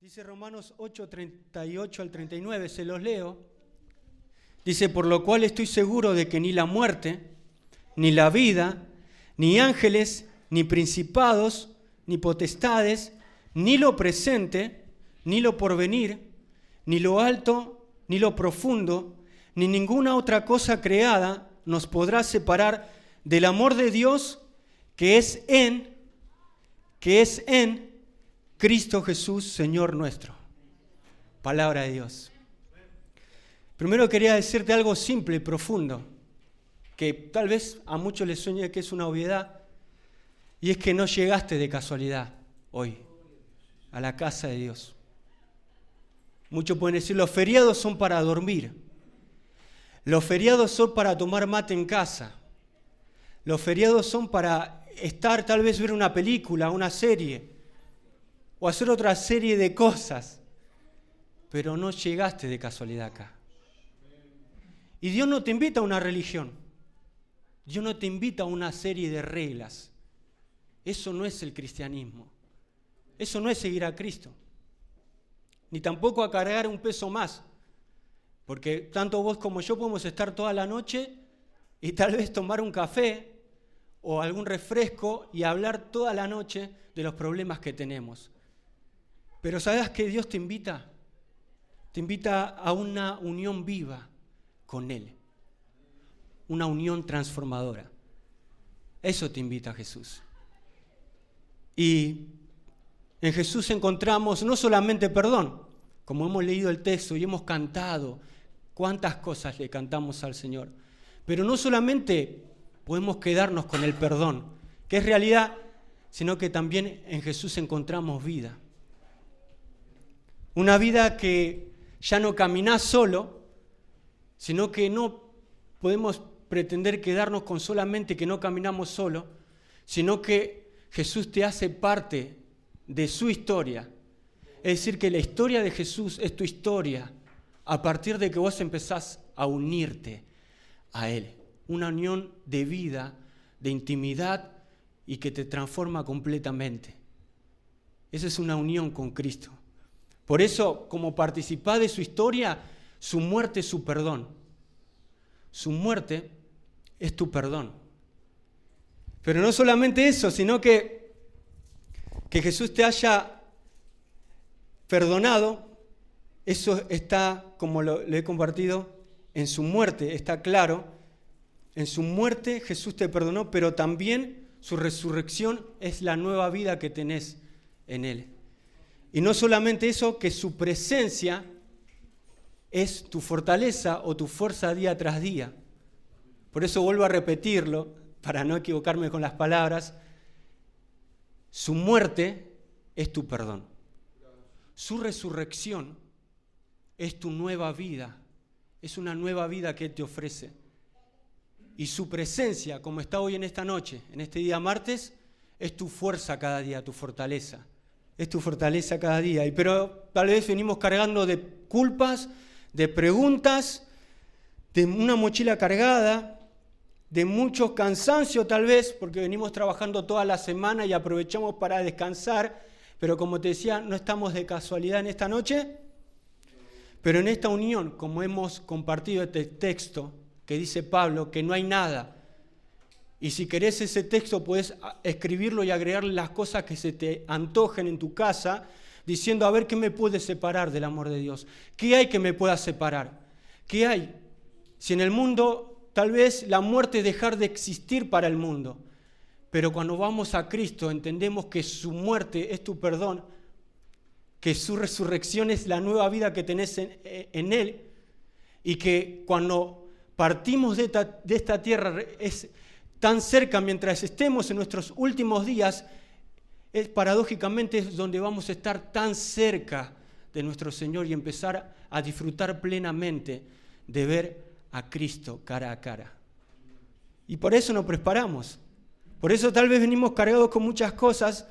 Dice Romanos 8, 38 al 39, se los leo. Dice, por lo cual estoy seguro de que ni la muerte, ni la vida, ni ángeles, ni principados, ni potestades, ni lo presente, ni lo porvenir, ni lo alto, ni lo profundo, ni ninguna otra cosa creada nos podrá separar del amor de Dios que es en Cristo Jesús, Señor nuestro. Palabra de Dios. Primero quería decirte algo simple y profundo, que tal vez a muchos les sueñe que es una obviedad, y es que no llegaste de casualidad hoy a la casa de Dios. Muchos pueden decir, los feriados son para dormir, los feriados son para tomar mate en casa, los feriados son para estar, tal vez ver una película, una serie, o hacer otra serie de cosas, pero no llegaste de casualidad acá. Y Dios no te invita a una religión, Dios no te invita a una serie de reglas. Eso no es el cristianismo, eso no es seguir a Cristo, ni tampoco a cargar un peso más, porque tanto vos como yo podemos estar toda la noche y tal vez tomar un café o algún refresco y hablar toda la noche de los problemas que tenemos. Pero ¿sabes qué Dios te invita? Te invita a una unión viva con Él, una unión transformadora. Eso te invita Jesús. Y en Jesús encontramos no solamente perdón, como hemos leído el texto y hemos cantado, cuántas cosas le cantamos al Señor, pero no solamente podemos quedarnos con el perdón, que es realidad, sino que también en Jesús encontramos vida. Una vida que ya no caminás solo, sino que no podemos pretender quedarnos con solamente que no caminamos solo, sino que Jesús te hace parte de su historia. Es decir, que la historia de Jesús es tu historia a partir de que vos empezás a unirte a Él. Una unión de vida, de intimidad y que te transforma completamente. Esa es una unión con Cristo. Por eso, como participás de su historia, su muerte es su perdón. Su muerte es tu perdón. Pero no solamente eso, sino que Jesús te haya perdonado, eso está, como lo he compartido, en su muerte, está claro. En su muerte Jesús te perdonó, pero también su resurrección es la nueva vida que tenés en Él. Y no solamente eso, que su presencia es tu fortaleza o tu fuerza día tras día. Por eso vuelvo a repetirlo, para no equivocarme con las palabras. Su muerte es tu perdón. Su resurrección es tu nueva vida. Es una nueva vida que Él te ofrece. Y su presencia, como está hoy en esta noche, en este día martes, es tu fuerza cada día, tu fortaleza. Es tu fortaleza cada día. Pero tal vez venimos cargando de culpas, de preguntas, de una mochila cargada, de mucho cansancio tal vez, porque venimos trabajando toda la semana y aprovechamos para descansar. Pero como te decía, no estamos de casualidad en esta noche. Pero en esta unión, como hemos compartido este texto que dice Pablo, que no hay nada. Y si querés ese texto, puedes escribirlo y agregarle las cosas que se te antojen en tu casa, diciendo, a ver, ¿qué me puede separar del amor de Dios? ¿Qué hay que me pueda separar? ¿Qué hay? Si en el mundo, tal vez la muerte es dejar de existir para el mundo, pero cuando vamos a Cristo entendemos que su muerte es tu perdón, que su resurrección es la nueva vida que tenés en Él, y que cuando partimos de esta tierra es tan cerca mientras estemos en nuestros últimos días, paradójicamente es donde vamos a estar tan cerca de nuestro Señor y empezar a disfrutar plenamente de ver a Cristo cara a cara. Y por eso nos preparamos. Por eso tal vez venimos cargados con muchas cosas,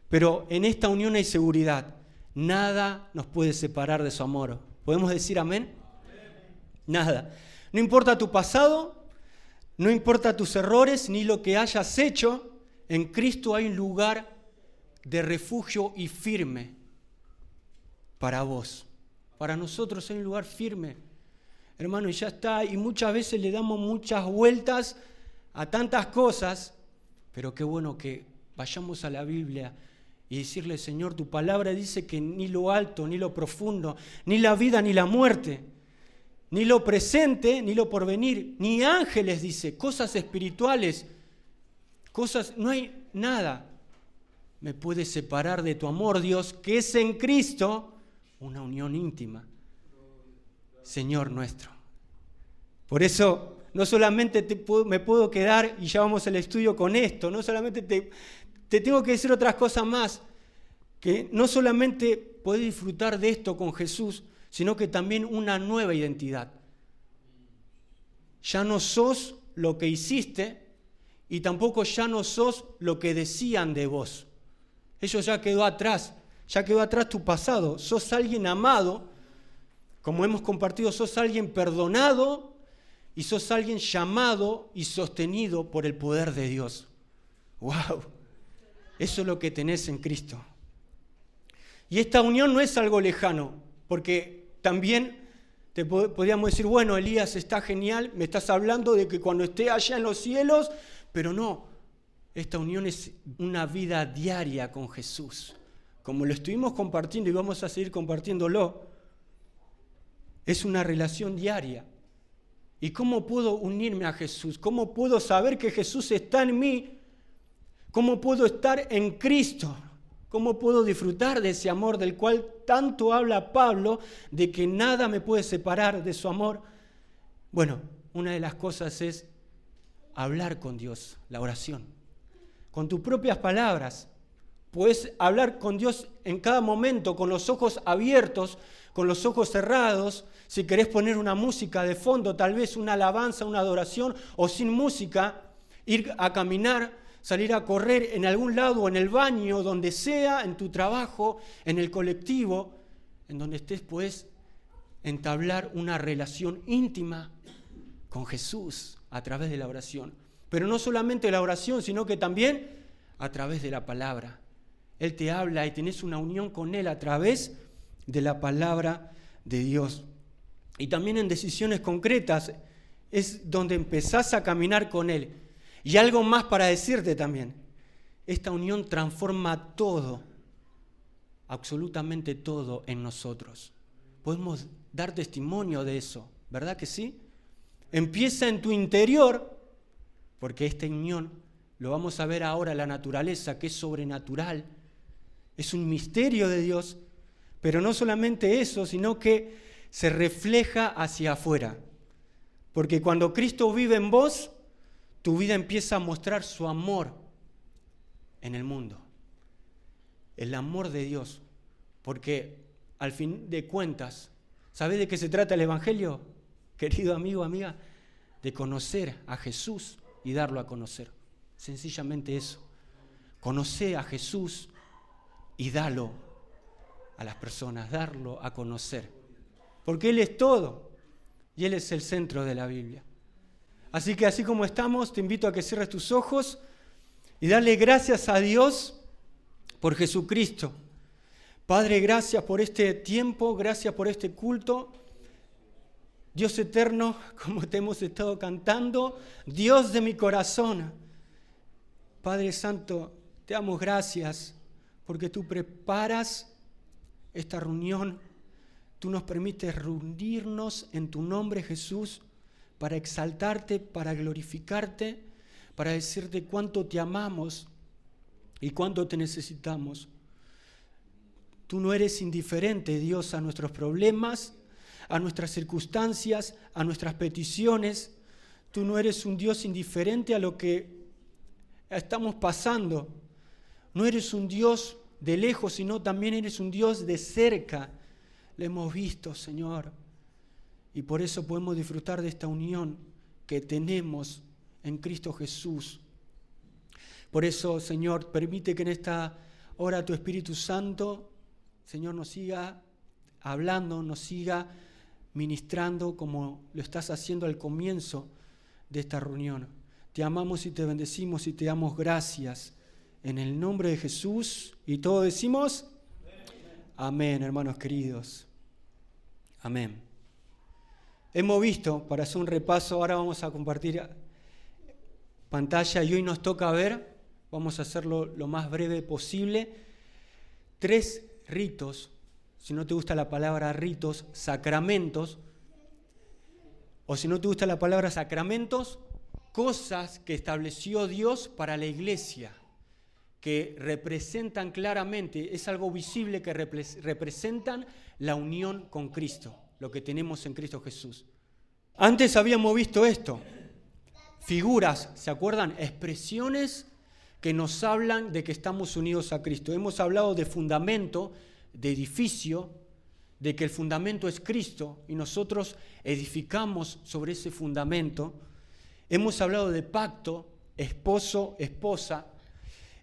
pero en esta unión hay seguridad. Nada nos puede separar de su amor. ¿Podemos decir amén? Nada. No importa tu pasado, no importa tus errores, ni lo que hayas hecho, en Cristo hay un lugar de refugio y firme. para vos. Para nosotros hay un lugar firme, hermano, y ya está. Y muchas veces le damos muchas vueltas a tantas cosas, pero qué bueno que vayamos a la Biblia y decirle: Señor, tu palabra dice que ni lo alto, ni lo profundo, ni la vida, ni la muerte, ni lo presente, ni lo porvenir, ni ángeles, dice, cosas espirituales, no hay nada me puede separar de tu amor, Dios, que es en Cristo una unión íntima, Señor nuestro. Por eso no solamente me puedo quedar, y ya vamos al estudio con esto, no solamente te tengo que decir otras cosas más, que no solamente podés disfrutar de esto con Jesús, sino que también una nueva identidad. Ya no sos lo que hiciste y tampoco ya no sos lo que decían de vos. Eso ya quedó atrás tu pasado. Sos alguien amado, como hemos compartido, sos alguien perdonado y sos alguien llamado y sostenido por el poder de Dios. ¡Wow! Eso es lo que tenés en Cristo. Y esta unión no es algo lejano, porque también podríamos decir: bueno, Elías, está genial, me estás hablando de que cuando esté allá en los cielos, pero no, esta unión es una vida diaria con Jesús. Como lo estuvimos compartiendo y vamos a seguir compartiéndolo, es una relación diaria. ¿Y cómo puedo unirme a Jesús? ¿Cómo puedo saber que Jesús está en mí? ¿Cómo puedo estar en Cristo? ¿Cómo puedo disfrutar de ese amor del cual tanto habla Pablo, de que nada me puede separar de su amor? Bueno, una de las cosas es hablar con Dios, la oración. Con tus propias palabras. Puedes hablar con Dios en cada momento, con los ojos abiertos, con los ojos cerrados. Si querés poner una música de fondo, tal vez una alabanza, una adoración, o sin música, ir a caminar, salir a correr en algún lado, en el baño, donde sea, en tu trabajo, en el colectivo, en donde estés, puedes entablar una relación íntima con Jesús a través de la oración. Pero no solamente la oración, sino que también a través de la palabra. Él te habla y tenés una unión con Él a través de la palabra de Dios. Y también en decisiones concretas es donde empezás a caminar con Él. Y algo más para decirte también: esta unión transforma todo, absolutamente todo en nosotros. Podemos dar testimonio de eso, ¿verdad que sí? Empieza en tu interior, porque esta unión, lo vamos a ver ahora, la naturaleza, que es sobrenatural, es un misterio de Dios, pero no solamente eso, sino que se refleja hacia afuera. Porque cuando Cristo vive en vos, tu vida empieza a mostrar su amor en el mundo. El amor de Dios. Porque al fin de cuentas, ¿sabés de qué se trata el Evangelio, querido amigo, amiga? De conocer a Jesús y darlo a conocer. Sencillamente eso. Conocer a Jesús y dalo a las personas, darlo a conocer. Porque Él es todo y Él es el centro de la Biblia. Así que así como estamos, te invito a que cierres tus ojos y darle gracias a Dios por Jesucristo. Padre, gracias por este tiempo, gracias por este culto. Dios eterno, como te hemos estado cantando, Dios de mi corazón. Padre Santo, te damos gracias porque tú preparas esta reunión. Tú nos permites reunirnos en tu nombre, Jesús, para exaltarte, para glorificarte, para decirte cuánto te amamos y cuánto te necesitamos. Tú no eres indiferente, Dios, a nuestros problemas, a nuestras circunstancias, a nuestras peticiones. Tú no eres un Dios indiferente a lo que estamos pasando. No eres un Dios de lejos, sino también eres un Dios de cerca. Lo hemos visto, Señor. Y por eso podemos disfrutar de esta unión que tenemos en Cristo Jesús. Por eso, Señor, permite que en esta hora tu Espíritu Santo, Señor, nos siga hablando, nos siga ministrando como lo estás haciendo al comienzo de esta reunión. Te amamos y te bendecimos y te damos gracias en el nombre de Jesús. Y todos decimos Amén, hermanos queridos. Amén. Hemos visto, para hacer un repaso, ahora vamos a compartir pantalla y hoy nos toca ver, vamos a hacerlo lo más breve posible, 3 ritos, si no te gusta la palabra ritos, sacramentos, o si no te gusta la palabra sacramentos, cosas que estableció Dios para la iglesia, que representan claramente, es algo visible que representan la unión con Cristo, lo que tenemos en Cristo Jesús. Antes habíamos visto esto, figuras, ¿se acuerdan? Expresiones que nos hablan de que estamos unidos a Cristo. Hemos hablado de fundamento, de edificio, de que el fundamento es Cristo y nosotros edificamos sobre ese fundamento. Hemos hablado de pacto, esposo, esposa.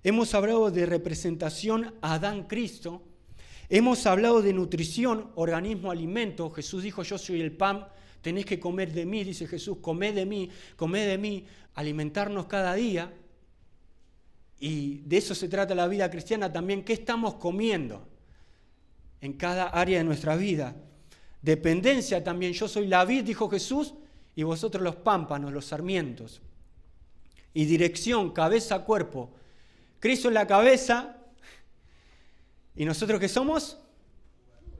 Hemos hablado de representación Adán-Cristo. Hemos hablado de nutrición, organismo, alimento. Jesús dijo, yo soy el pan, tenés que comer de mí, dice Jesús, comed de mí, alimentarnos cada día. Y de eso se trata la vida cristiana también, ¿qué estamos comiendo en cada área de nuestra vida? Dependencia también, yo soy la vid, dijo Jesús, y vosotros los pámpanos, los sarmientos. Y dirección, cabeza, cuerpo. Cristo es la cabeza, ¿y nosotros qué somos?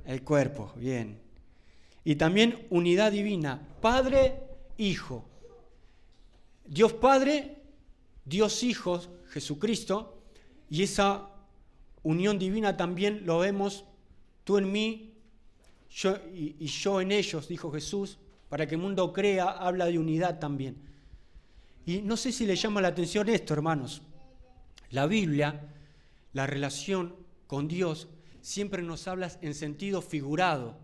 El cuerpo, bien. Y también unidad divina, Padre, Hijo. Dios Padre, Dios Hijo, Jesucristo, y esa unión divina también lo vemos, tú en mí y yo en ellos, dijo Jesús, para que el mundo crea, habla de unidad también. Y no sé si le llama la atención esto, hermanos. La Biblia, la relación con Dios, siempre nos habla en sentido figurado.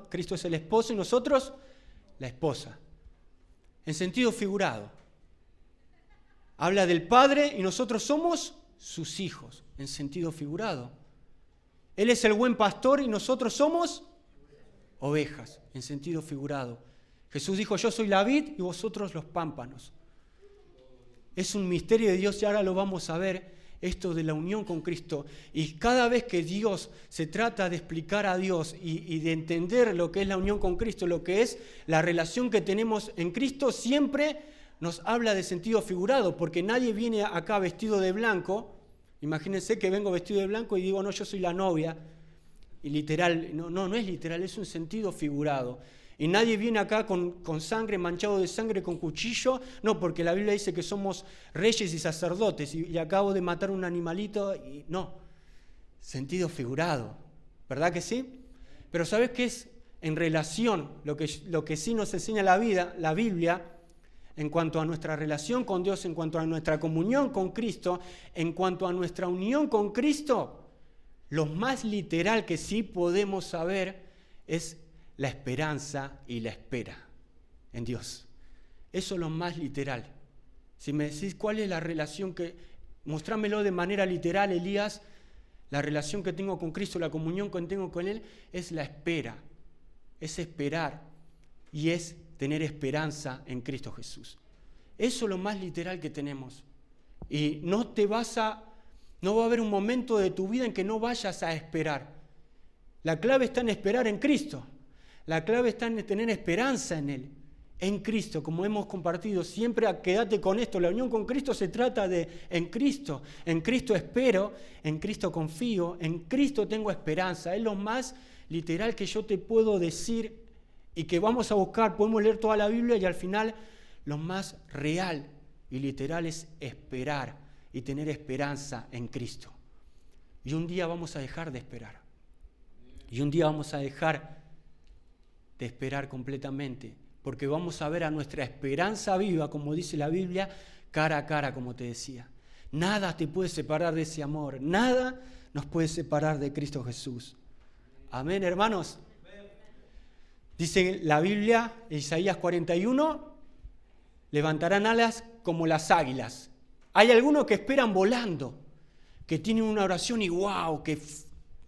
Cristo es el esposo y nosotros la esposa. En sentido figurado. Habla del Padre y nosotros somos sus hijos, en sentido figurado. Él es el buen pastor y nosotros somos ovejas, en sentido figurado. Jesús dijo, yo soy la vid y vosotros los pámpanos. Es un misterio de Dios y ahora lo vamos a ver, esto de la unión con Cristo. Y cada vez que Dios se trata de explicar a Dios y de entender lo que es la unión con Cristo, lo que es la relación que tenemos en Cristo, siempre nos habla de sentido figurado, porque nadie viene acá vestido de blanco. Imagínense que vengo vestido de blanco y digo, no, yo soy la novia. Y literal, no es literal, es un sentido figurado. Y nadie viene acá con sangre, manchado de sangre, con cuchillo. No, porque la Biblia dice que somos reyes y sacerdotes y acabo de matar un animalito. Y no, sentido figurado. ¿Verdad que sí? Pero ¿sabes qué es en relación? Lo que sí nos enseña la Biblia, en cuanto a nuestra relación con Dios, en cuanto a nuestra comunión con Cristo, en cuanto a nuestra unión con Cristo, lo más literal que sí podemos saber es la esperanza y la espera en Dios. Eso es lo más literal. Si me decís cuál es la relación mostrámelo de manera literal, Elías, la relación que tengo con Cristo, la comunión que tengo con Él, es la espera, es esperar y es tener esperanza en Cristo Jesús. Eso es lo más literal que tenemos. Y no va a haber un momento de tu vida en que no vayas a esperar. La clave está en esperar en Cristo. La clave está en tener esperanza en Él, en Cristo, como hemos compartido. Siempre quédate con esto. La unión con Cristo se trata de en Cristo. En Cristo espero, en Cristo confío, en Cristo tengo esperanza. Es lo más literal que yo te puedo decir y que vamos a buscar. Podemos leer toda la Biblia y al final lo más real y literal es esperar y tener esperanza en Cristo. Y un día vamos a dejar de esperar. Y un día vamos a dejar de esperar completamente, porque vamos a ver a nuestra esperanza viva, como dice la Biblia, cara a cara, como te decía. Nada te puede separar de ese amor, nada nos puede separar de Cristo Jesús. Amén, hermanos. Dice la Biblia, Isaías 41, levantarán alas como las águilas. Hay algunos que esperan volando, que tienen una oración y wow, que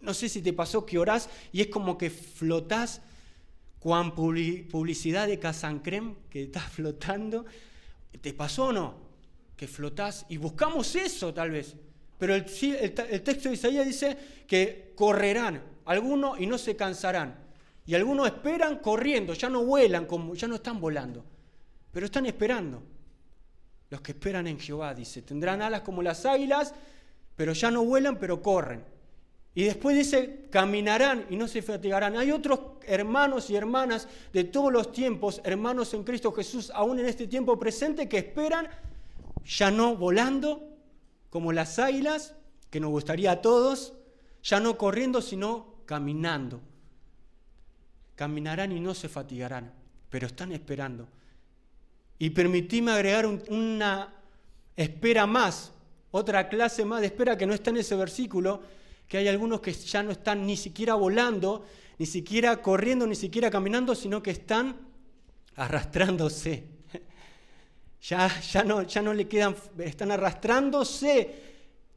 no sé si te pasó que orás y es como que flotás. Cuán publicidad de Casancrem que estás flotando. ¿Te pasó o no? Que flotás y buscamos eso tal vez. pero el texto de Isaías dice que correrán algunos y no se cansarán. Y algunos esperan corriendo, ya no vuelan, ya no están volando, pero están esperando. Los que esperan en Jehová, dice, tendrán alas como las águilas, pero ya no vuelan, pero corren. Y después dice, caminarán y no se fatigarán. Hay otros hermanos y hermanas de todos los tiempos, hermanos en Cristo Jesús, aún en este tiempo presente, que esperan, ya no volando, como las águilas, que nos gustaría a todos, ya no corriendo, sino caminando. Caminarán y no se fatigarán, pero están esperando. Y permitíme agregar una espera más, otra clase más de espera que no está en ese versículo, que hay algunos que ya no están ni siquiera volando, ni siquiera corriendo, ni siquiera caminando, sino que están arrastrándose. Ya no le quedan, están arrastrándose,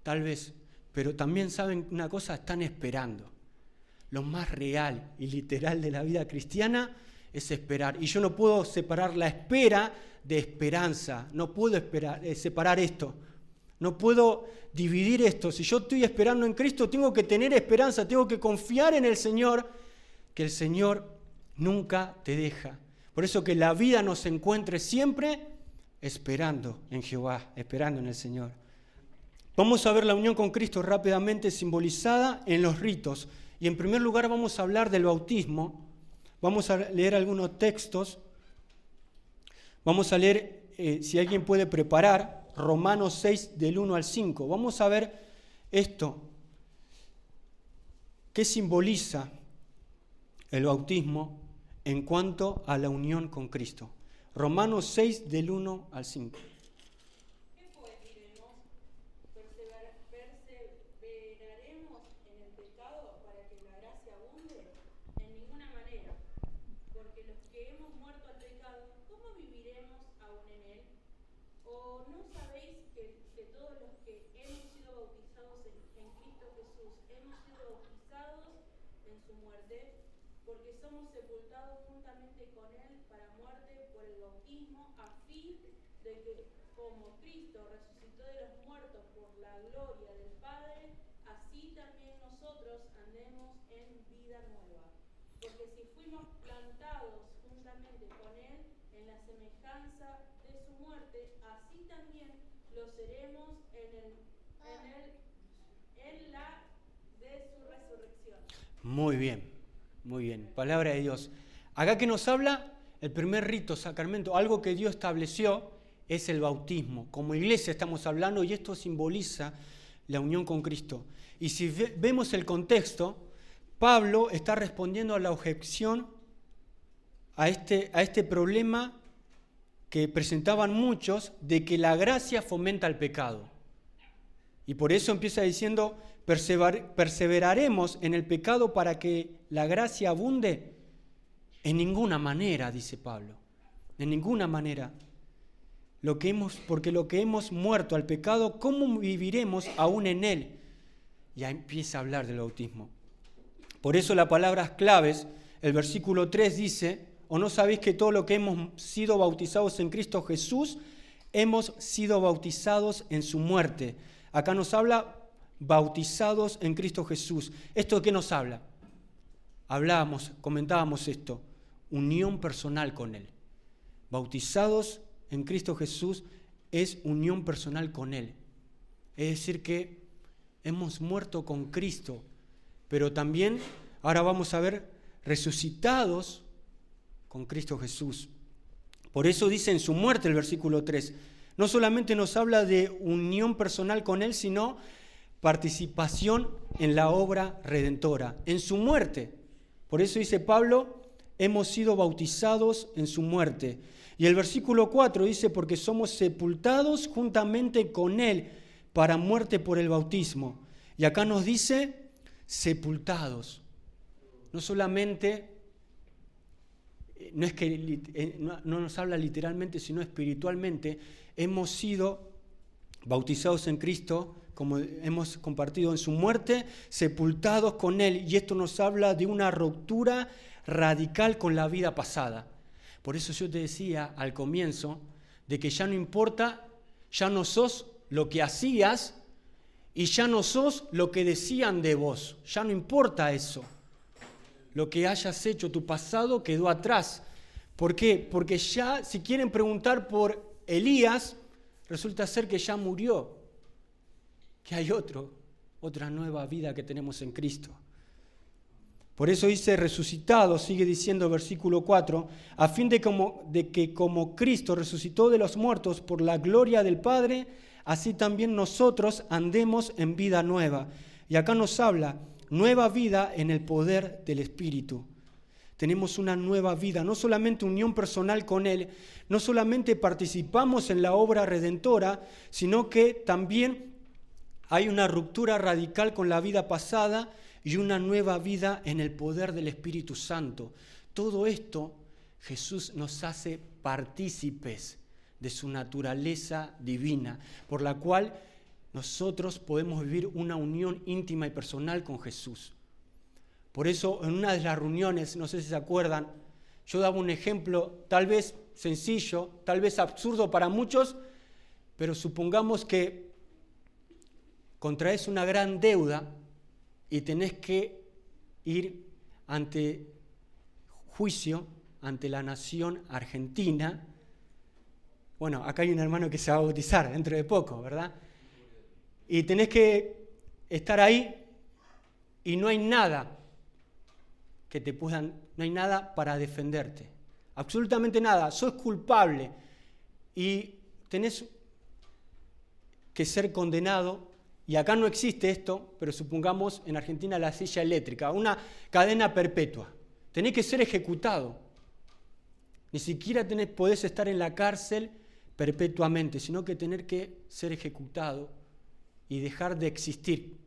tal vez, pero también saben una cosa, están esperando. Lo más real y literal de la vida cristiana es esperar. Y yo no puedo separar la espera de esperanza. No puedo separar esto. No puedo dividir esto. Si yo estoy esperando en Cristo, tengo que tener esperanza, tengo que confiar en el Señor, que el Señor nunca te deja. Por eso que la vida nos encuentre siempre esperando en Jehová, esperando en el Señor. Vamos a ver la unión con Cristo rápidamente simbolizada en los ritos. Y en primer lugar vamos a hablar del bautismo. Vamos a leer algunos textos. Vamos a leer, si alguien puede preparar, Romanos 6 del 1 al 5. Vamos a ver esto. ¿Qué simboliza el bautismo en cuanto a la unión con Cristo? Romanos 6 del 1 al 5. Muy bien, muy bien. Palabra de Dios. Acá que nos habla el primer rito, sacramento, algo que Dios estableció, es el bautismo. Como iglesia estamos hablando y esto simboliza la unión con Cristo. Y si vemos el contexto, Pablo está respondiendo a la objeción, a este problema que presentaban muchos de que la gracia fomenta el pecado. Y por eso empieza diciendo, perseveraremos en el pecado para que la gracia abunde. En ninguna manera, dice Pablo, en ninguna manera. Porque lo que hemos muerto al pecado, ¿cómo viviremos aún en él? Ya empieza a hablar del bautismo. Por eso las palabras claves, el versículo 3 dice, ¿o no sabéis que todo lo que hemos sido bautizados en Cristo Jesús, hemos sido bautizados en su muerte? Acá nos habla bautizados en Cristo Jesús. ¿Esto de qué nos habla? Comentábamos esto, unión personal con Él. Bautizados en Cristo Jesús es unión personal con Él. Es decir que hemos muerto con Cristo, pero también, ahora vamos a ver, resucitados con Cristo Jesús. Por eso dice en su muerte el versículo 3, no solamente nos habla de unión personal con Él, sino participación en la obra redentora, en su muerte. Por eso dice Pablo, hemos sido bautizados en su muerte. Y el versículo 4 dice, porque somos sepultados juntamente con Él para muerte por el bautismo. Y acá nos dice, sepultados. No solamente, no nos habla literalmente, sino espiritualmente, hemos sido bautizados en Cristo, como hemos compartido en su muerte, sepultados con Él. Y esto nos habla de una ruptura radical con la vida pasada. Por eso yo te decía al comienzo, de que ya no importa, ya no sos lo que hacías y ya no sos lo que decían de vos. Ya no importa eso. Lo que hayas hecho, tu pasado quedó atrás. ¿Por qué? Porque ya, si quieren preguntar por Elías, resulta ser que ya murió, que hay otra nueva vida que tenemos en Cristo. Por eso dice resucitado, sigue diciendo versículo 4, a fin de que como Cristo resucitó de los muertos por la gloria del Padre, así también nosotros andemos en vida nueva. Y acá nos habla, nueva vida en el poder del Espíritu. Tenemos una nueva vida, no solamente unión personal con Él, no solamente participamos en la obra redentora, sino que también hay una ruptura radical con la vida pasada y una nueva vida en el poder del Espíritu Santo. Todo esto Jesús nos hace partícipes de su naturaleza divina, por la cual nosotros podemos vivir una unión íntima y personal con Jesús. Por eso, en una de las reuniones, no sé si se acuerdan, yo daba un ejemplo tal vez sencillo, tal vez absurdo para muchos, pero supongamos que contraes una gran deuda y tenés que ir ante juicio, ante la nación argentina. Bueno, acá hay un hermano que se va a bautizar dentro de poco, ¿verdad? Y tenés que estar ahí y no hay nada no hay nada para defenderte. Absolutamente nada. Sos culpable y tenés que ser condenado. Y acá no existe esto, pero supongamos en Argentina la silla eléctrica, una cadena perpetua. Tenés que ser ejecutado. Ni siquiera podés estar en la cárcel perpetuamente, sino que tener que ser ejecutado y dejar de existir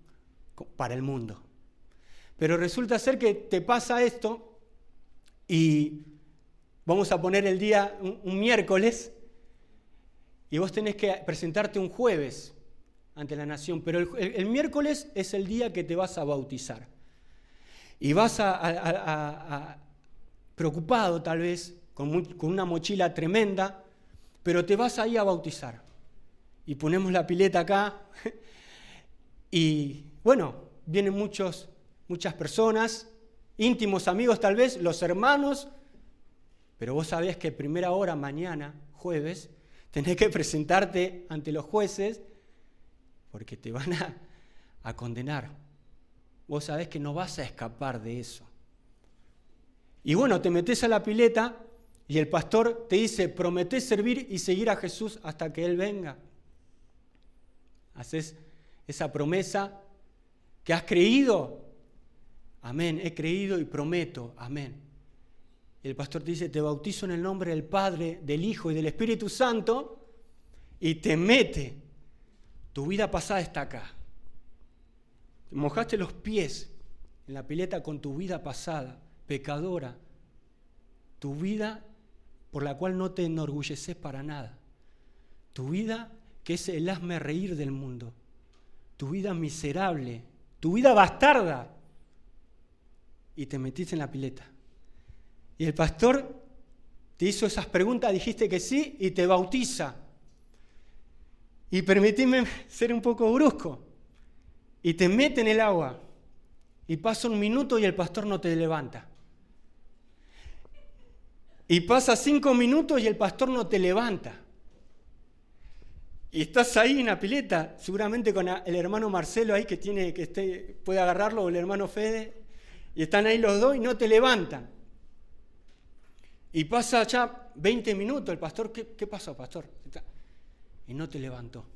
para el mundo. Pero resulta ser que te pasa esto y vamos a poner el día un miércoles y vos tenés que presentarte un jueves ante la nación, pero el miércoles es el día que te vas a bautizar. Y vas preocupado tal vez, con una mochila tremenda, pero te vas ahí a bautizar. Y ponemos la pileta acá y bueno, vienen muchas personas, íntimos amigos tal vez, los hermanos, pero vos sabés que primera hora mañana, jueves, tenés que presentarte ante los jueces porque te van a condenar. Vos sabés que no vas a escapar de eso. Y bueno, te metés a la pileta y el pastor te dice, prometés servir y seguir a Jesús hasta que Él venga. Haces esa promesa que has creído. Amén, he creído y prometo. Amén. Y el pastor te dice, te bautizo en el nombre del Padre, del Hijo y del Espíritu Santo, y te mete. Tu vida pasada está acá. Te mojaste los pies en la pileta con tu vida pasada, pecadora. Tu vida por la cual no te enorgulleces para nada. Tu vida que es el hazme reír del mundo. Tu vida miserable. Tu vida bastarda. Y te metiste en la pileta. Y el pastor te hizo esas preguntas, dijiste que sí, y te bautiza. Y permitime ser un poco brusco. Y te mete en el agua. Y pasa un minuto y el pastor no te levanta. Y pasa 5 minutos y el pastor no te levanta. Y estás ahí en la pileta, seguramente con el hermano Marcelo ahí puede agarrarlo, o el hermano Fede. Y están ahí los dos y no te levantan. Y pasa ya 20 minutos, el pastor, ¿qué pasó, pastor? Y no te levantó.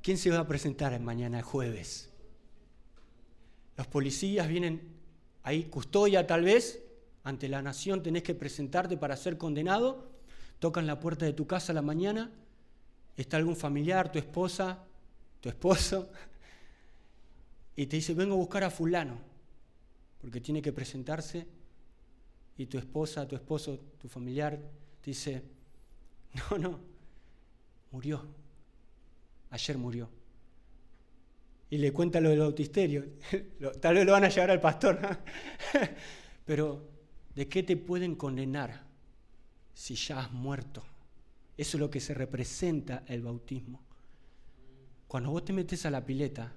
¿Quién se va a presentar mañana jueves? Los policías vienen ahí, custodia tal vez, ante la nación tenés que presentarte para ser condenado, tocan la puerta de tu casa a la mañana, está algún familiar, tu esposa, tu esposo, y te dice, vengo a buscar a fulano, porque tiene que presentarse, y tu esposa, tu esposo, tu familiar, te dice, no, murió, ayer murió. Y le cuenta lo del bautisterio, tal vez lo van a llevar al pastor, ¿no? Pero ¿de qué te pueden condenar si ya has muerto. Eso es lo que se representa el bautismo. Cuando vos te metes a la pileta,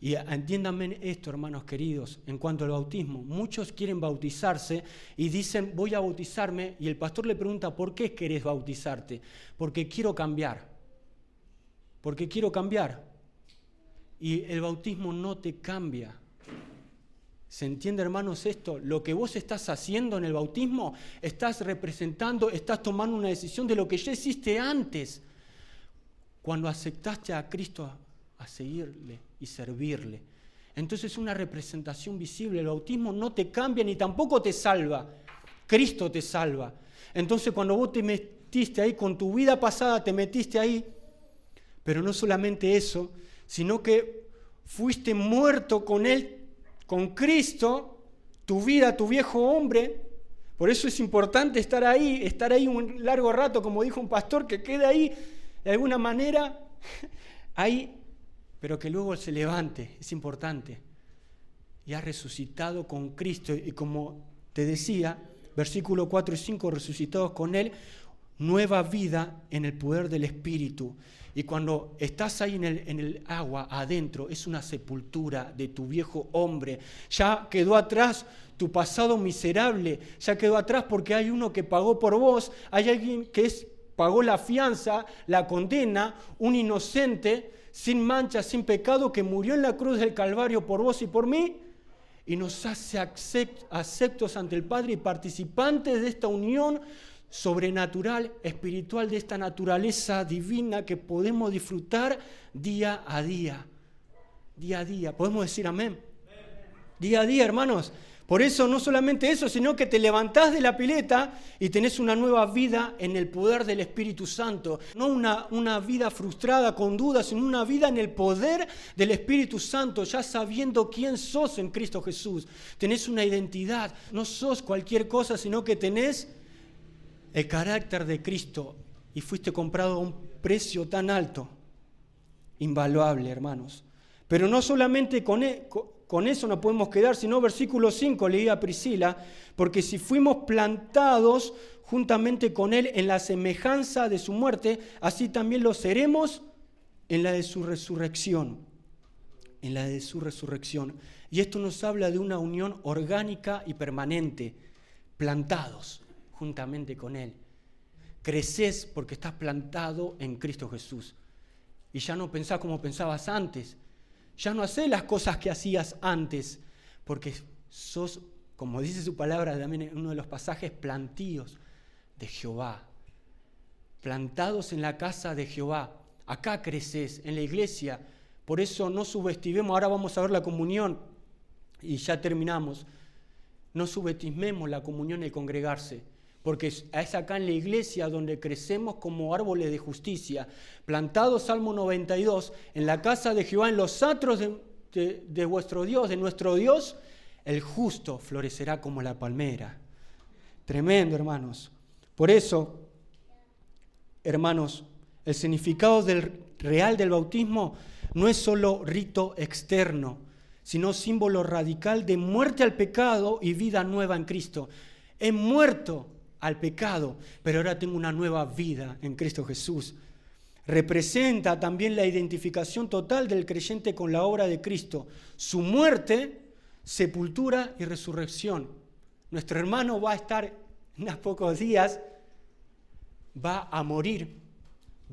y entiéndanme esto, hermanos queridos, en cuanto al bautismo, muchos quieren bautizarse y dicen, voy a bautizarme, y el pastor le pregunta, ¿por qué querés bautizarte? Porque quiero cambiar. Porque quiero cambiar. Y el bautismo no te cambia. ¿Se entiende, hermanos, esto? Lo que vos estás haciendo en el bautismo, estás representando, estás tomando una decisión de lo que ya hiciste antes, cuando aceptaste a Cristo a seguirle y servirle. Entonces es una representación visible. El bautismo no te cambia ni tampoco te salva. Cristo te salva. Entonces cuando vos te metiste ahí, con tu vida pasada te metiste ahí, pero no solamente eso, sino que fuiste muerto con Él, con Cristo, tu vida, tu viejo hombre. Por eso es importante estar ahí un largo rato, como dijo un pastor, que quede ahí de alguna manera, ahí, pero que luego se levante, es importante. Y ha resucitado con Cristo, y como te decía, versículo 4 y 5, resucitados con Él, nueva vida en el poder del Espíritu. Y cuando estás ahí en el agua, adentro, es una sepultura de tu viejo hombre. Ya quedó atrás tu pasado miserable, ya quedó atrás porque hay uno que pagó por vos, hay alguien que pagó la fianza, la condena, un inocente, sin mancha, sin pecado, que murió en la cruz del Calvario por vos y por mí, y nos hace aceptos ante el Padre y participantes de esta unión sobrenatural, espiritual, de esta naturaleza divina que podemos disfrutar día a día. Día a día. ¿Podemos decir amén? Día a día, hermanos. Por eso no solamente eso, sino que te levantás de la pileta y tenés una nueva vida en el poder del Espíritu Santo. No una vida frustrada con dudas, sino una vida en el poder del Espíritu Santo, ya sabiendo quién sos en Cristo Jesús. Tenés una identidad, no sos cualquier cosa, sino que tenés el carácter de Cristo y fuiste comprado a un precio tan alto, invaluable, hermanos. Pero no solamente con eso nos podemos quedar, sino versículo 5, leía Priscila, porque si fuimos plantados juntamente con Él en la semejanza de su muerte, así también lo seremos en la de su resurrección. En la de su resurrección. Y esto nos habla de una unión orgánica y permanente, plantados juntamente con Él. Creces porque estás plantado en Cristo Jesús. Y ya no pensás como pensabas antes. Ya no hacés las cosas que hacías antes, porque sos, como dice su palabra también en uno de los pasajes, plantíos de Jehová. Plantados en la casa de Jehová. Acá creces, en la iglesia. Por eso no subestimemos, ahora vamos a ver la comunión y ya terminamos. No subestimemos la comunión y el congregarse, porque es acá en la iglesia donde crecemos como árboles de justicia, plantados, Salmo 92, en la casa de Jehová, en los atrios de vuestro Dios, de nuestro Dios, el justo florecerá como la palmera. Tremendo, hermanos. Por eso, hermanos, el significado real del bautismo no es solo rito externo, sino símbolo radical de muerte al pecado y vida nueva en Cristo. He muerto al pecado, pero ahora tengo una nueva vida en Cristo Jesús. Representa también la identificación total del creyente con la obra de Cristo, su muerte, sepultura y resurrección. Nuestro hermano va a estar en unos pocos días, va a morir,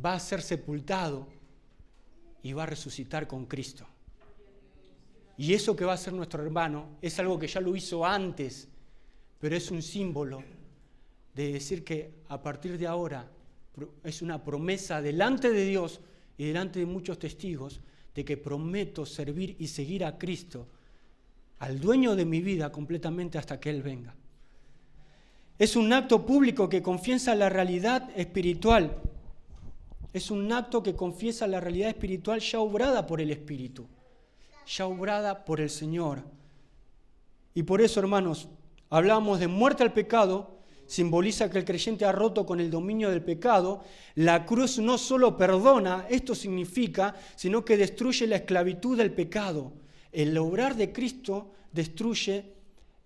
va a ser sepultado y va a resucitar con Cristo. Y eso que va a hacer nuestro hermano es algo que ya lo hizo antes, pero es un símbolo de decir que a partir de ahora es una promesa delante de Dios y delante de muchos testigos de que prometo servir y seguir a Cristo, al dueño de mi vida completamente hasta que Él venga. Es un acto público que confiesa la realidad espiritual. Es un acto que confiesa la realidad espiritual ya obrada por el Espíritu, ya obrada por el Señor. Y por eso, hermanos, hablamos de muerte al pecado, simboliza que el creyente ha roto con el dominio del pecado. La cruz no solo perdona, esto significa, sino que destruye la esclavitud del pecado. El obrar de Cristo destruye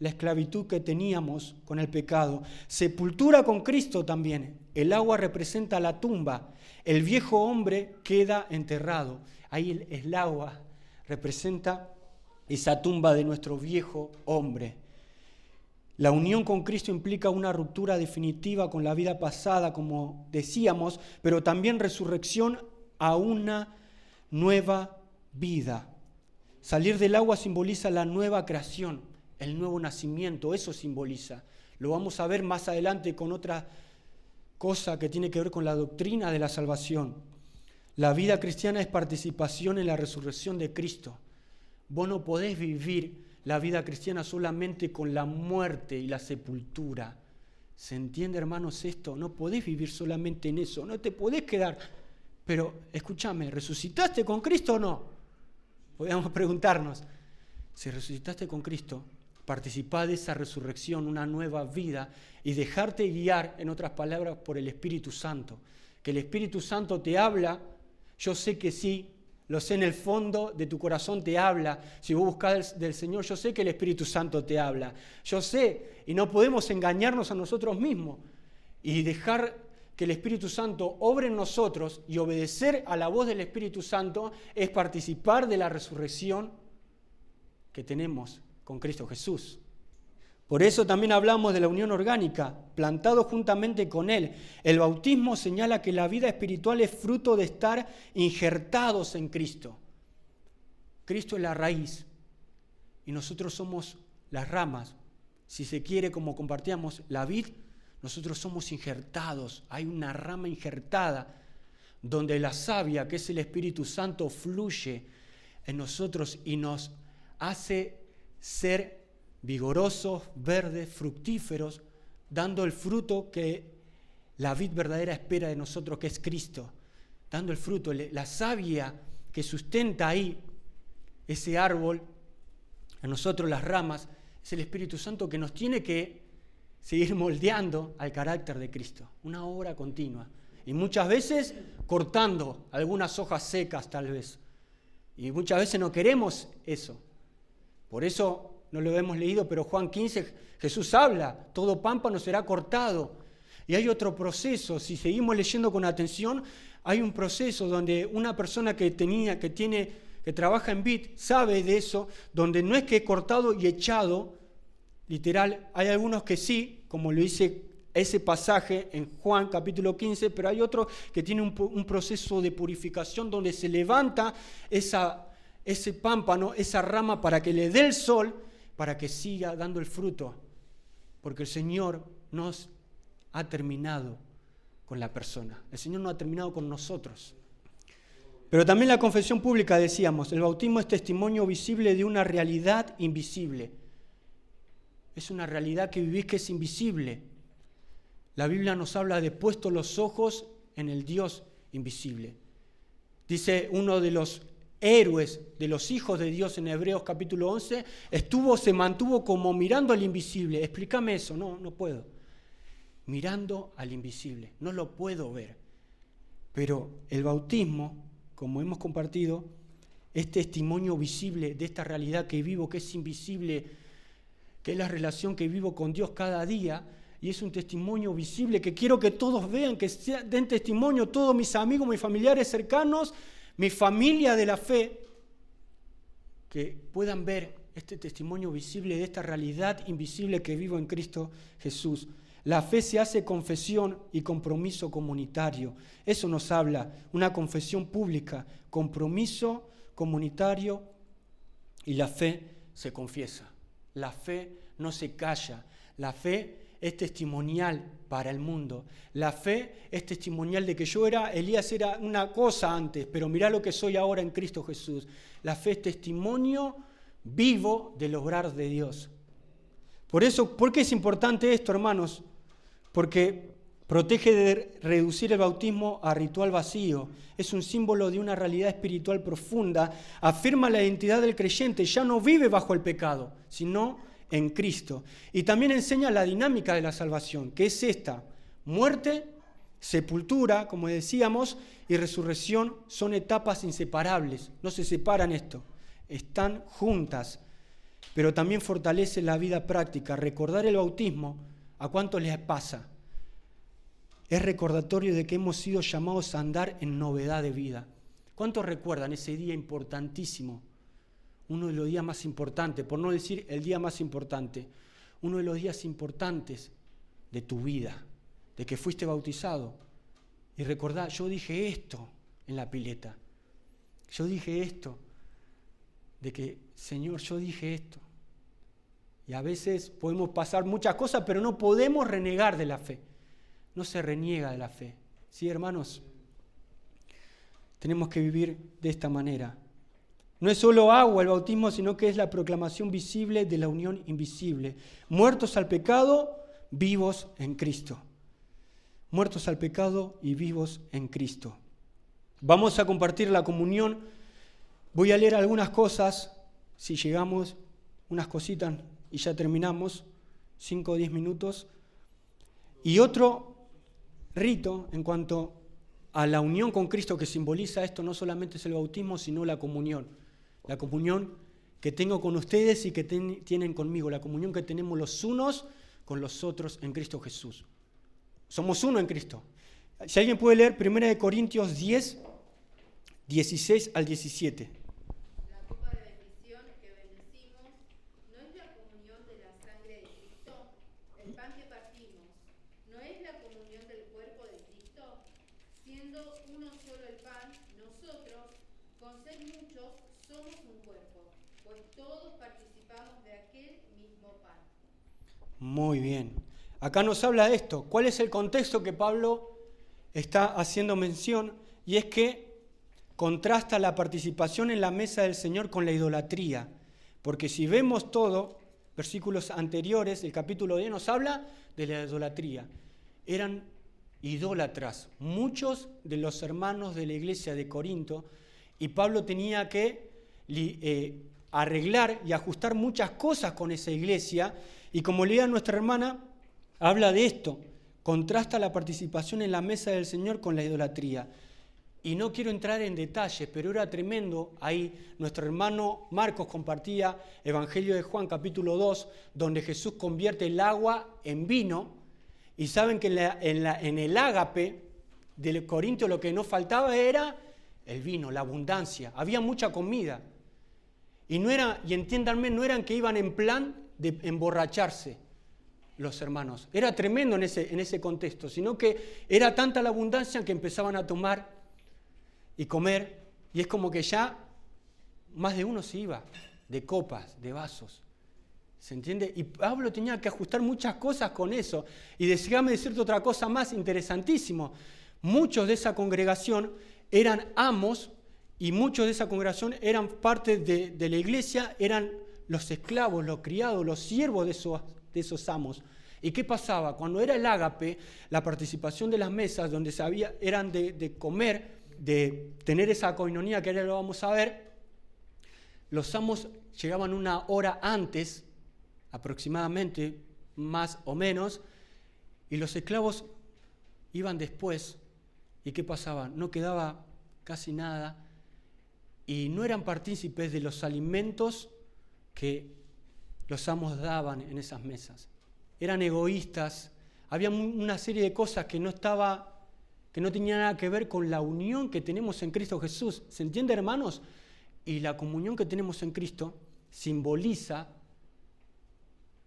la esclavitud que teníamos con el pecado. Sepultura con Cristo también. El agua representa la tumba. El viejo hombre queda enterrado. Ahí el agua representa esa tumba de nuestro viejo hombre. La unión con Cristo implica una ruptura definitiva con la vida pasada, como decíamos, pero también resurrección a una nueva vida. Salir del agua simboliza la nueva creación, el nuevo nacimiento, eso simboliza. Lo vamos a ver más adelante con otra cosa que tiene que ver con la doctrina de la salvación. La vida cristiana es participación en la resurrección de Cristo. Vos no podés vivir la vida cristiana solamente con la muerte y la sepultura. ¿Se entiende, hermanos, esto? No podés vivir solamente en eso, no te podés quedar. Pero, escúchame, ¿resucitaste con Cristo o no? Podríamos preguntarnos. Si resucitaste con Cristo, participá de esa resurrección, una nueva vida, y dejarte guiar, en otras palabras, por el Espíritu Santo. Que el Espíritu Santo te habla, yo sé que sí, lo sé en el fondo de tu corazón te habla. Si vos buscás del Señor, yo sé que el Espíritu Santo te habla. Yo sé, y no podemos engañarnos a nosotros mismos y dejar que el Espíritu Santo obre en nosotros, y obedecer a la voz del Espíritu Santo es participar de la resurrección que tenemos con Cristo Jesús. Por eso también hablamos de la unión orgánica, plantados juntamente con Él. El bautismo señala que la vida espiritual es fruto de estar injertados en Cristo. Cristo es la raíz y nosotros somos las ramas. Si se quiere, como compartíamos, la vid, nosotros somos injertados. Hay una rama injertada donde la savia, que es el Espíritu Santo, fluye en nosotros y nos hace ser vigorosos, verdes, fructíferos, dando el fruto que la vid verdadera espera de nosotros, que es Cristo. Dando el fruto, la savia que sustenta ahí ese árbol, a nosotros las ramas, es el Espíritu Santo que nos tiene que seguir moldeando al carácter de Cristo. Una obra continua. Y muchas veces cortando algunas hojas secas tal vez. Y muchas veces no queremos eso. Por eso no lo hemos leído, pero Juan 15, Jesús habla, todo pámpano será cortado. Y hay otro proceso, si seguimos leyendo con atención, hay un proceso donde una persona que trabaja en vid sabe de eso, donde no es que es cortado y echado, literal, hay algunos que sí, como lo dice ese pasaje en Juan capítulo 15, pero hay otro que tiene un proceso de purificación donde se levanta ese pámpano, esa rama, para que le dé el sol, para que siga dando el fruto, porque el Señor nos ha terminado con la persona, el Señor no ha terminado con nosotros. Pero también la confesión pública, decíamos, el bautismo es testimonio visible de una realidad invisible. Es una realidad que vivís que es invisible. La Biblia nos habla de puestos los ojos en el Dios invisible. Dice uno de los héroes de los hijos de Dios en Hebreos capítulo 11, se mantuvo como mirando al invisible. Explícame eso. No puedo. Mirando al invisible. No lo puedo ver. Pero el bautismo, como hemos compartido, es testimonio visible de esta realidad que vivo, que es invisible, que es la relación que vivo con Dios cada día, y es un testimonio visible que quiero que todos vean, que den testimonio, todos mis amigos, mis familiares cercanos, mi familia de la fe, que puedan ver este testimonio visible de esta realidad invisible que vivo en Cristo Jesús. La fe se hace confesión y compromiso comunitario. Eso nos habla, una confesión pública, compromiso comunitario, y la fe se confiesa. La fe no se calla. La fe es testimonial para el mundo. La fe es testimonial de que Elías era una cosa antes, pero mirá lo que soy ahora en Cristo Jesús. La fe es testimonio vivo del obrar de Dios. Por eso, ¿por qué es importante esto, hermanos? Porque protege de reducir el bautismo a ritual vacío. Es un símbolo de una realidad espiritual profunda. Afirma la identidad del creyente. Ya no vive bajo el pecado, sino en Cristo. Y también enseña la dinámica de la salvación, que es esta: muerte, sepultura, como decíamos, y resurrección son etapas inseparables. No se separan esto, están juntas. pero también fortalece la vida práctica. Recordar el bautismo, ¿a cuántos les pasa? Es recordatorio de que hemos sido llamados a andar en novedad de vida. ¿Cuántos recuerdan ese día importantísimo? Uno de los días más importantes, por no decir el día más importante, uno de los días importantes de tu vida, de que fuiste bautizado. Y recordá, yo dije esto en la pileta. Yo dije esto, de que, Señor, yo dije esto. Y a veces podemos pasar muchas cosas, pero no podemos renegar de la fe. No se reniega de la fe. ¿Sí, hermanos? Tenemos que vivir de esta manera. No es solo agua el bautismo, sino que es la proclamación visible de la unión invisible. Muertos al pecado, vivos en Cristo. Muertos al pecado y vivos en Cristo. Vamos a compartir la comunión. Voy a leer algunas cosas, si llegamos, unas cositas y ya terminamos, 5 o 10 minutos. Y otro rito en cuanto a la unión con Cristo que simboliza esto, no solamente es el bautismo, sino la comunión. La comunión que tengo con ustedes y que tienen conmigo, la comunión que tenemos los unos con los otros en Cristo Jesús. Somos uno en Cristo. Si alguien puede leer 1 Corintios 10, 16 al 17. La copa de bendición que bendecimos no es la comunión de la sangre de Cristo. El pan que partimos no es la comunión del cuerpo de Cristo. Siendo uno solo el pan, nosotros, con ser muchos, somos un cuerpo, pues todos participamos de aquel mismo pan. Muy bien. Acá nos habla de esto. ¿Cuál es el contexto que Pablo está haciendo mención? Y es que contrasta la participación en la mesa del Señor con la idolatría. Porque si vemos todo, versículos anteriores, el capítulo 10 nos habla de la idolatría. Eran idólatras muchos de los hermanos de la iglesia de Corinto, y Pablo tenía que arreglar y ajustar muchas cosas con esa iglesia. Y como leía nuestra hermana, habla de esto, contrasta la participación en la mesa del Señor con la idolatría. Y no quiero entrar en detalles, pero era tremendo. Ahí nuestro hermano Marcos compartía Evangelio de Juan capítulo 2, donde Jesús convierte el agua en vino. Y saben que en el ágape del Corinto lo que no faltaba era el vino, la abundancia. Había mucha comida. Y entiéndanme, no eran que iban en plan de emborracharse los hermanos. Era tremendo en ese contexto, sino que era tanta la abundancia que empezaban a tomar y comer, y es como que ya más de uno se iba, de copas, de vasos. ¿Se entiende? Y Pablo tenía que ajustar muchas cosas con eso. Y déjame decirte otra cosa más interesantísimo. Muchos de esa congregación eran amos, y muchos de esa congregación eran parte de la iglesia, eran los esclavos, los criados, los siervos de esos amos. ¿Y qué pasaba? Cuando era el ágape, la participación de las mesas donde eran de comer, de tener esa coinonía que ahora lo vamos a ver, los amos llegaban una hora antes, aproximadamente, más o menos, y los esclavos iban después. ¿Y qué pasaba? No quedaba casi nada, y no eran partícipes de los alimentos que los amos daban en esas mesas. Eran egoístas, había una serie de cosas que no tenían nada que ver con la unión que tenemos en Cristo Jesús. ¿Se entiende, hermanos? Y la comunión que tenemos en Cristo simboliza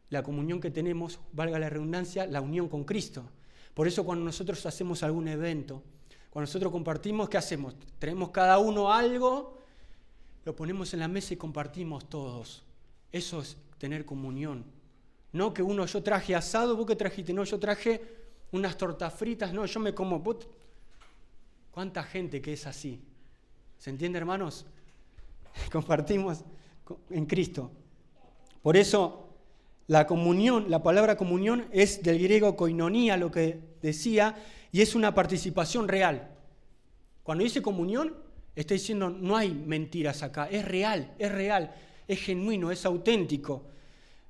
la comunión que tenemos, valga la redundancia, la unión con Cristo. Por eso cuando nosotros hacemos algún evento, cuando nosotros compartimos, ¿qué hacemos? Traemos cada uno algo, lo ponemos en la mesa y compartimos todos. Eso es tener comunión. No que yo traje asado, vos que trajiste, no, yo traje unas tortas fritas, no, yo me como. ¿Cuánta gente que es así? ¿Se entiende, hermanos? Compartimos en Cristo. Por eso la comunión, la palabra comunión es del griego koinonía, lo que decía, y es una participación real. Cuando dice comunión, está diciendo no hay mentiras acá, es real, es genuino, es auténtico,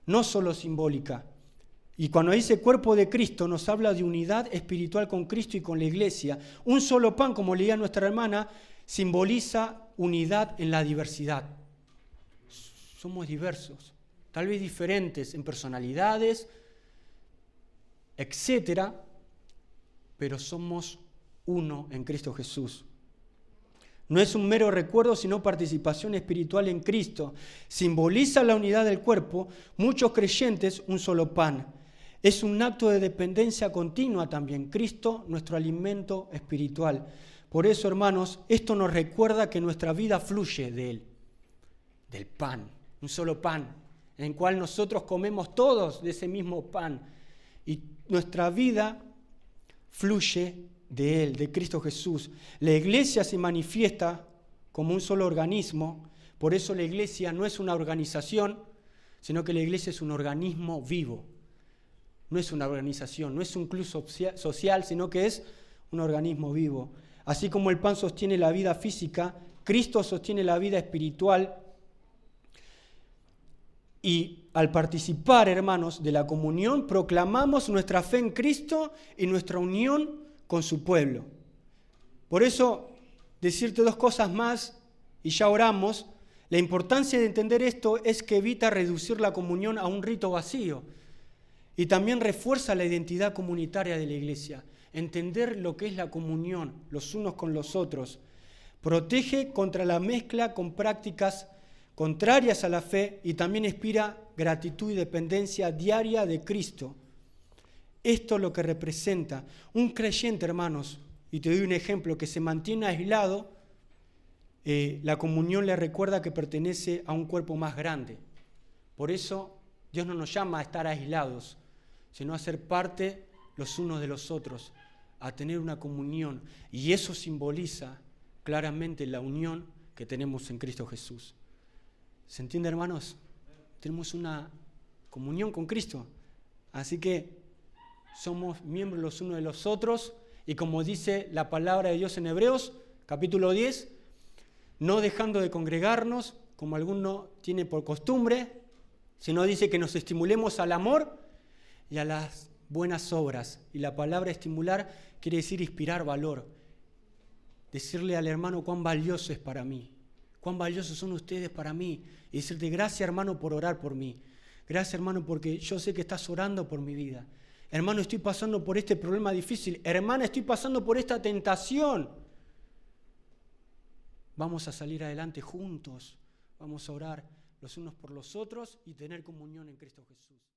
no solo simbólica. Y cuando dice cuerpo de Cristo, nos habla de unidad espiritual con Cristo y con la iglesia. Un solo pan, como leía nuestra hermana, simboliza unidad en la diversidad. Somos diversos, tal vez diferentes en personalidades, etcétera, pero somos uno en Cristo Jesús. No es un mero recuerdo, sino participación espiritual en Cristo. Simboliza la unidad del cuerpo, muchos creyentes, un solo pan. Es un acto de dependencia continua también. Cristo, nuestro alimento espiritual. Por eso, hermanos, esto nos recuerda que nuestra vida fluye de Él, del pan, un solo pan, en el cual nosotros comemos todos de ese mismo pan. Y nuestra vida fluye de Él, de Cristo Jesús. La iglesia se manifiesta como un solo organismo. Por eso la iglesia no es una organización, sino que la iglesia es un organismo vivo. No es una organización, no es un club social, sino que es un organismo vivo. Así como el pan sostiene la vida física, Cristo sostiene la vida espiritual. Y al participar, hermanos, de la comunión, proclamamos nuestra fe en Cristo y nuestra unión con su pueblo. Por eso, decirte dos cosas más, y ya oramos. La importancia de entender esto es que evita reducir la comunión a un rito vacío. Y también refuerza la identidad comunitaria de la iglesia. Entender lo que es la comunión, los unos con los otros. Protege contra la mezcla con prácticas contrarias a la fe y también inspira gratitud y dependencia diaria de Cristo. Esto es lo que representa un creyente, hermanos, y te doy un ejemplo, que se mantiene aislado, la comunión le recuerda que pertenece a un cuerpo más grande. Por eso Dios no nos llama a estar aislados, sino a ser parte los unos de los otros, a tener una comunión. Y eso simboliza claramente la unión que tenemos en Cristo Jesús. ¿Se entiende, hermanos? Tenemos una comunión con Cristo. Así que somos miembros los unos de los otros. Y como dice la palabra de Dios en Hebreos, capítulo 10, no dejando de congregarnos, como alguno tiene por costumbre, sino dice que nos estimulemos al amor y a las buenas obras. Y la palabra estimular quiere decir inspirar valor. Decirle al hermano cuán valioso es para mí. Cuán valiosos son ustedes para mí. Y decirte, gracias, hermano, por orar por mí. Gracias, hermano, porque yo sé que estás orando por mi vida. Hermano, estoy pasando por este problema difícil. Hermana, estoy pasando por esta tentación. Vamos a salir adelante juntos. Vamos a orar los unos por los otros y tener comunión en Cristo Jesús.